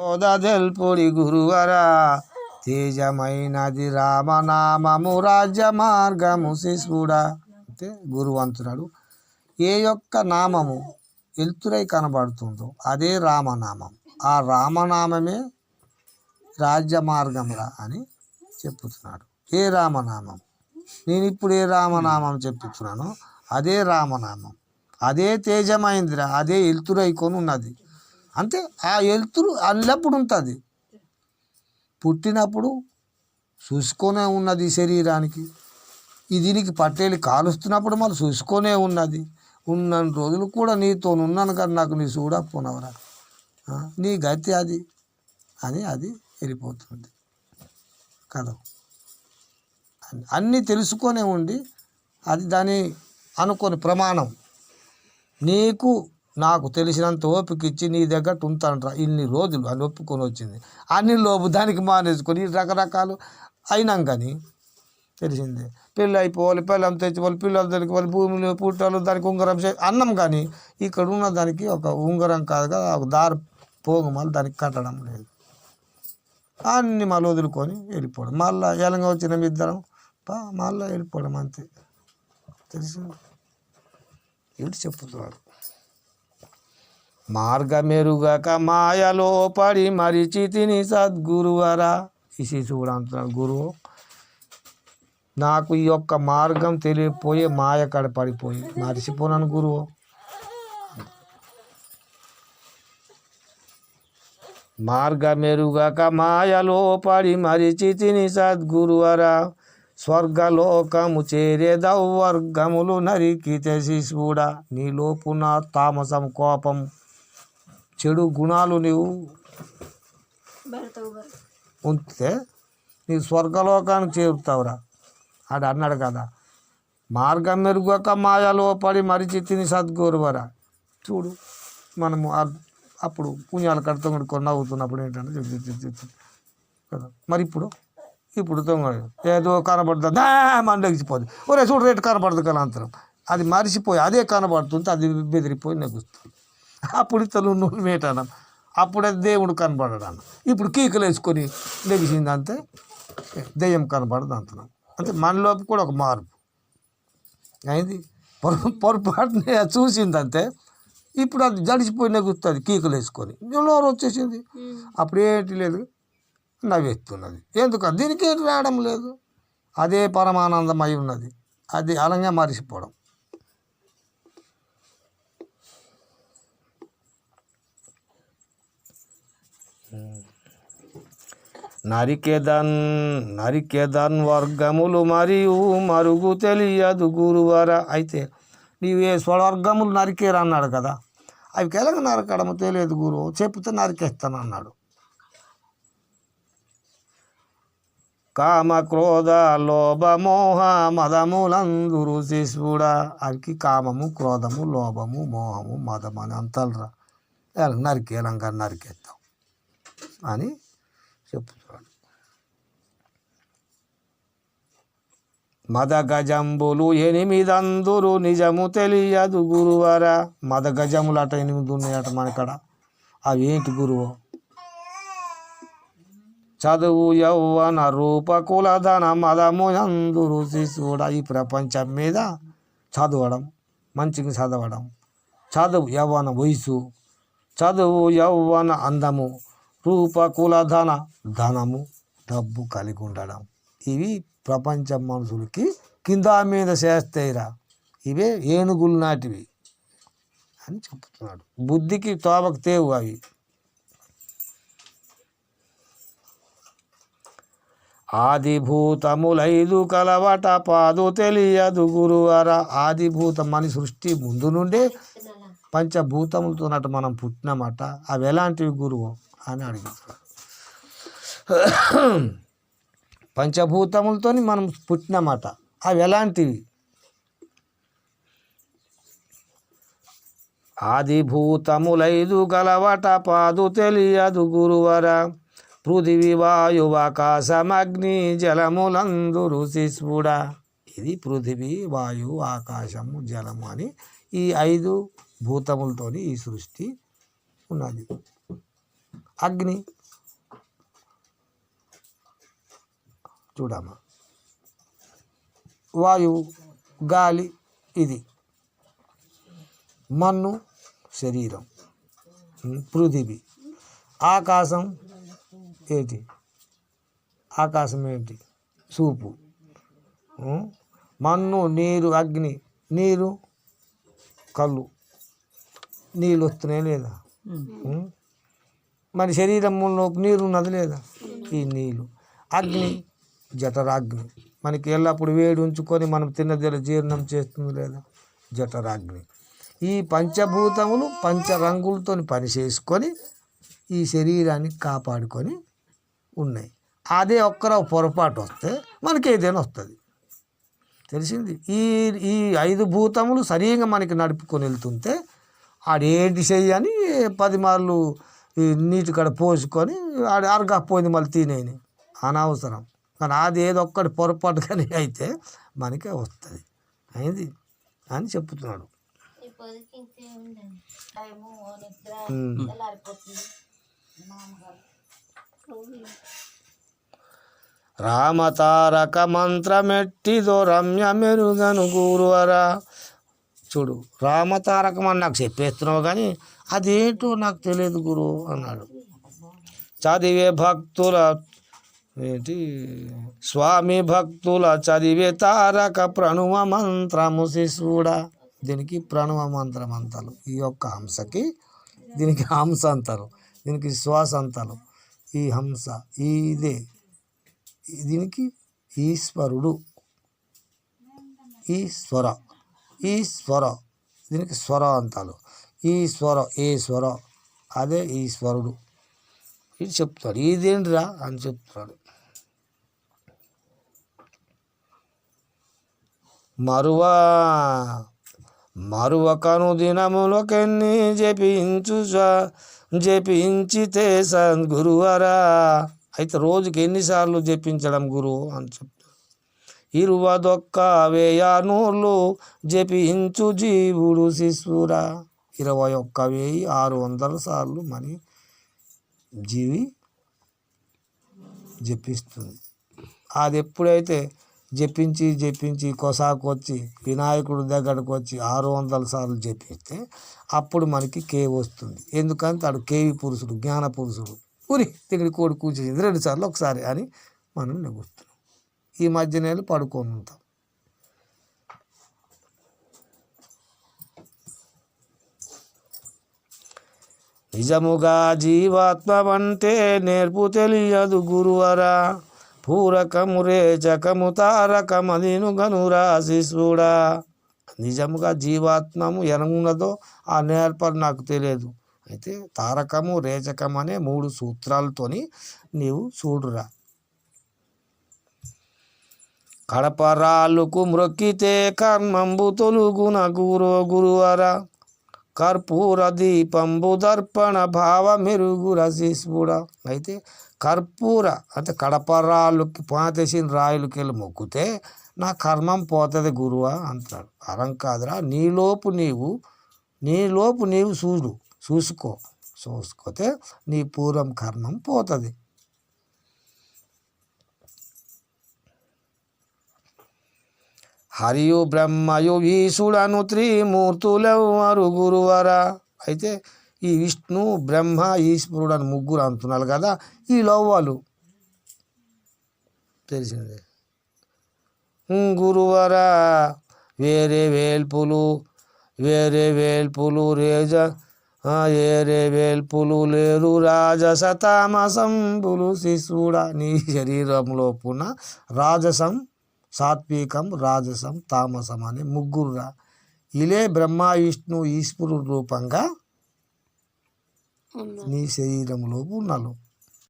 ఓదెల్పుడి గురువరా తేజమైనది రామనామము రాజ్య మార్గము శిశుడా. అంటే గురువు అంటున్నాడు, ఏ యొక్క నామము ఎలుతురై కనబడుతుందో అదే రామనామం, ఆ రామనామమే రాజ్య మార్గమురా అని చెప్పుతున్నాడు. ఏ రామనామం, నేను ఇప్పుడు ఏ రామనామం చెప్తున్నానో అదే రామనామం, అదే తేజమైందిరా, అదే ఎలుతురైకొని ఉన్నది. అంతే, ఆ ఎలుతురు అల్లప్పుడు ఉంటుంది. పుట్టినప్పుడు చూసుకొనే ఉన్నది శరీరానికి, దీనికి పట్టేలి కాలుస్తున్నప్పుడు మళ్ళీ చూసుకొనే ఉన్నది. ఉన్న రోజులు కూడా నీతో ఉన్నాను కానీ నాకు నీ చూడకపోనవరా, నీ గతి అది అని అది వెళ్ళిపోతుంది కదా. అన్నీ తెలుసుకొనే ఉండి అది దాని అనుకొని ప్రమాణం నీకు నాకు తెలిసినంత ఓపిక ఇచ్చి నీ దగ్గర ఉంటానరా ఇన్ని రోజులు అని ఒప్పుకొని వచ్చింది. అన్ని లోపు దానికి మానేసుకొని రకరకాలు అయినాం కానీ తెలిసిందే. పెళ్ళి అయిపోవాలి, పిల్లలు తెచ్చుకోవాలి, పిల్లలు తెచ్చుకోవాలి, భూములు పుట్టాలు, దానికి ఉంగరం అన్నం. కానీ ఇక్కడ ఉన్న దానికి ఒక ఉంగరం కాదు కదా, ఒక దారి పోగు మళ్ళీ దానికి కట్టడం లేదు. అన్ని మళ్ళీ వదులుకొని వెళ్ళిపోవడం, మళ్ళీ ఎలంగా వచ్చిన ఇద్దరం మళ్ళీ వెళ్ళిపోవడం, అంతే. తెలిసింది. ఇటు చెప్పుతున్నారు, మార్గమెరుగక మాయలో పడి మరిచి తిని సద్గురువరా. ఈ శిశువుడు అంటున్నాడు, గురువు నాకు ఈ యొక్క మార్గం తెలియపోయే మాయ కాడ పడిపోయి మరిచిపోనాను గురువు. మార్గమెరుగక మాయలో పడి మరిచి తిని సద్గురువరా. స్వర్గలోకము చేరేదవర్గములు నరికితే శిశువుడా. నీలోపున తామసం, కోపం, చెడు గుణాలు నీవు ఉంచితే నీ స్వర్గలోకానికి చేరుతావురా ఆడు అన్నాడు కదా. మార్గం మెరుగక మాయలో పడి మరిచి తిని సద్గురువరా. చూడు, మనము అప్పుడు పుణ్యాలు కడుతూ నవ్వుతున్నప్పుడు ఏంటంటే కదా. మరి ఇప్పుడు తొంగ ఏదో కనబడుతుంది, మండగిసిపోతుంది. ఒరే చూడు రేటు కనబడుతుంది కదా అంతరం, అది మరిచిపోయి అదే కనబడుతుంది, అది బెదిరిపోయి నెగుస్తుంది. అప్పుడు ఇతను నూనె మేటాను, అప్పుడే దేవుడు కనబడడాను. ఇప్పుడు కీకలు వేసుకొని లెగిసింది, అంతే దెయ్యం కనబడదు అంటున్నాం. అంటే మనలోపు కూడా ఒక మార్పు అయింది. పొరపాటునే చూసింది అంతే. ఇప్పుడు అది జడిచిపోయి నెగుస్తుంది కీకలు వేసుకొని, నోరు వచ్చేసింది. అప్పుడు ఏంటి లేదు, నవ్వెత్తున్నది. ఎందుకు దీనికి ఏంటి రావడం లేదు, అదే పరమానందమై ఉన్నది, అది అలంగా మరిచిపోవడం. నరికెదన్ వర్గములు మరియు మరుగు తెలియదు గురువర. అయితే నీవే స్వర్గములు నరికేరు అన్నాడు కదా, అవి కెలగ నరకడము తెలియదు గురువు, చెప్తే నరికేస్తాను అన్నాడు. కామ క్రోధ లోభ మోహ మదములందురు శిశువుడా. అవికి కామము, క్రోధము, లోభము, మోహము, మదము అని అంతలరా, నరికేలంగా నరికేస్తాం అని చెప్తున్నాడు. మద గజంబులు 8 నిజము తెలియదు గురువర. మద గజములు అట 8 ఉన్నాయట మనకడ, అవి ఏంటి గురువు? చదువు, యౌవన, రూప, కులధన, మదము అందురు శిశువుడా. ఈ ప్రపంచం మీద చదవడం, మంచిగా చదవడం, చదువు యవ్వన వయసు, చదువు యవ్వన అందము, రూప కులధన ధనము డబ్బు కలిగి ఉండడం, ఇవి ప్రపంచం మనుషులకి కింద మీద చేస్తాయిరా, ఇవే ఏనుగులు నాటివి అని చెప్తున్నాడు. బుద్ధికి తోబకు తేవు అవి. ఆదిభూతములైదు కలవట పాదు తెలియదు గురువర. ఆదిభూతం మన సృష్టి ముందు నుండే పంచభూతములతోనట మనం పుట్టినామట, అవి ఎలాంటివి గురువు అని అడిగారు. పంచభూతములతో మనం పుట్టినామట, అవి ఎలాంటివి? ఆదిభూతములైదు కలవట పాదు తెలియదు గురువర. పృథివీ వాయువాకాశమగ్ని జలములందురు శిశువుడా. ఇది పృథివీ, వాయువు, ఆకాశము, జలము అని ఈ 5 భూతములతోని ఈ సృష్టి ఉన్నది. అగ్ని చూడమ్మా, వాయువు, గాలి, ఇది మన్ను, శరీరం, పృథివీ, ఆకాశం ఏంటి, ఆకాశం ఏంటి, చూపు, మన్ను, నీరు, అగ్ని, నీరు, కళ్ళు, నీళ్ళు వస్తున్నాయి లేదా, మరి శరీరంలో నీరు ఉన్నది లేదా, ఈ నీళ్ళు, అగ్ని, జఠరాగ్ని, మనకి ఎల్లప్పుడు వేడి ఉంచుకొని మనం తిన్నది జీర్ణం చేస్తుంది లేదా, జఠరాగ్ని. ఈ పంచభూతములు పంచరంగులతో పని చేసుకొని ఈ శరీరాన్ని కాపాడుకొని ఉన్నాయి. అదే ఒక్కరో పొరపాటు వస్తే మనకి ఏదైనా వస్తుంది, తెలిసింది. ఈ ఈ 5 భూతములు సరిగా మనకి నడుపుకొని వెళ్తుంటే ఆడేంటి చెయ్యని 10 మార్లు ఈ నీటి కాడ పోసుకొని ఆడ అరగకపోయింది మళ్ళీ తినేని అనవసరం. కానీ అది ఏదో ఒక్కటి పొరపాటు కానీ అయితే మనకే వస్తుంది అయింది అని చెప్తున్నాడు. రామతారక మంత్రమెట్టిదో రమ్య మెరుగను గురువరా. చూడు, రామతారకం అని నాకు చెప్పేస్తున్నావు కానీ అదేంటో నాకు తెలియదు గురు అన్నాడు. చదివే భక్తుల ఏంటి స్వామి భక్తుల చదివే తారక ప్రణవ మంత్రము శిశుడా. దీనికి ప్రణవ మంత్రం అంటారు. ఈ యొక్క హంసకి దీనికి హంస అంటారు, దీనికి శ్వాస అంటారు. ఈ హంస ఇదే, దీనికి ఈశ్వరుడు, ఈశ్వర, ఈశ్వర, దీనికి స్వర అంటారు. ఈశ్వర, ఈశ్వర, అదే ఈశ్వరుడు. ఇది చెప్తాడు. ఇదేంటిరా అని చెప్తున్నాడు. మరువకను దినములకెన్ని జపించితే గురువరా. అయితే రోజుకి ఎన్నిసార్లు జపించడం గురువు అని చెప్తాడు. 21,000 జపించు జీవుడు శిశురా. 21,600 సార్లు మని జీవి జపిస్తుంది. అది ఎప్పుడైతే జపించి కొసాకొచ్చి వినాయకుడి దగ్గరకు వచ్చి 600 సార్లు జపిస్తే అప్పుడు మనకి కేవి వస్తుంది. ఎందుకంటే ఆడు కేవి పురుషుడు, జ్ఞాన పురుషుడు. ఊరి తిరిగి కోడి కూర్చేసింది 2 సార్లు ఒకసారి అని మనం నెగుస్తున్నాం. ఈ మధ్యనే పడుకొని ఉంటాం. నిజముగా జీవాత్మ అంటే నేర్పు తెలియదు గురువరా. పూరకము రేచకము తారకమదిను గనురా శిశుడా. నిజముగా జీవాత్మము ఎనగున్నదో ఆ నేర్పని నాకు తెలియదు. అయితే తారకము రేచకం అనే 3 సూత్రాలతోని నీవు చూడురా. కడపరాళ్ళకు మ్రొక్కితే కర్మంబు తొలుగున గురువరా. కర్పూర దీపంబు దర్పణ భావ మెరుగుర శిశుడా. అయితే కర్పూర అంటే కడపరాళ్ళకి పాతేసిన రాయిలకి వెళ్ళి మొక్కితే నా కర్మం పోతుంది గురువా అంటాడు. అరం కాదురా, నీలోపు నీవు చూసుకోతే నీ పూర్వం కర్మం పోతుంది. హరియు బ్రహ్మయు ఈశుడను త్రిమూర్తులెవ్వరు గురువరా. అయితే ఈ విష్ణు బ్రహ్మ ఈశ్వరుడు అని 3 అంటున్నారు కదా, ఈ లవ్వాలు తెలిసిందే గురువరా. వేరే వేల్పులు ఏరే వేల్పులు లేరు రాజసతామసంబులు శిశుడా. నీ శరీరంలో పున రాజసం, సాత్వికం, రాజసం, తామసం అనే 3 ఇలే బ్రహ్మ విష్ణు ఈశ్వరుడు రూపంగా నీ శరీరంలో ఉన్నారు.